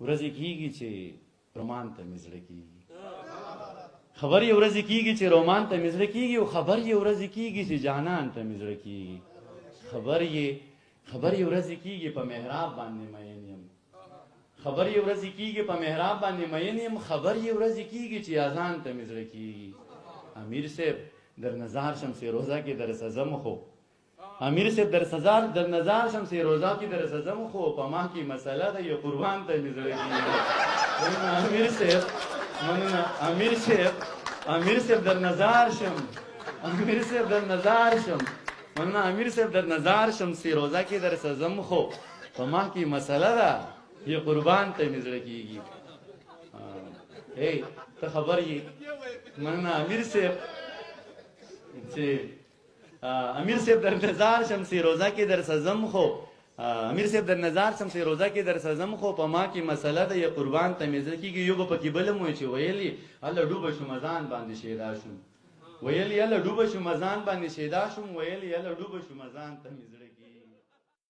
ورځې کیږي چې رومان ته مې زړه کیږي، خبر یې ورځې کیږي چې رومان ته مې زړه کیږي، او خبر یې ورځې کیږي چې جانان ته مې زړه کیږي، خبر یې ورځې کیږي په محراب باندې مین یم، خبر یې ورځې کیږي په محراب باندې مین یم، خبر یې ورځې کیږي چې اذان ته مې زړه کیږي. امیر صاحب در نظار شم سی روزه کې در سزم خو، امیر صاحب در نظار شم سی روزه کې در سزم خو، په ما کې مسله ده یو قربان ته مې زړه کیږي. امیر صاحب مننه، امیر صاحب در نظار شم، امیر صاحب در نظار شم، مننه امیر صاحب در نظار شم سی روزه کې در سزم خو، په ما کې مسله ده یو قربان ته مې زړه کیږي. ای ته خبر یې مننه امیر صاحب چې امیر صاحب در نظار شم سی روزه کې در سزم خو، امیر صاحب در نظار شم سی روزه کې در سزم خو، په ما کې مسله ده یو قربان ته مې زړه کیږي. یو به پکې بل مو چې ویلي الله ډوبه شم ځان باندې شیدا شم، ویلي الله ډوبه شم ځان باندې شیدا شم، ویلي الله ډوبه شم ځان ته مې زړه کیږي.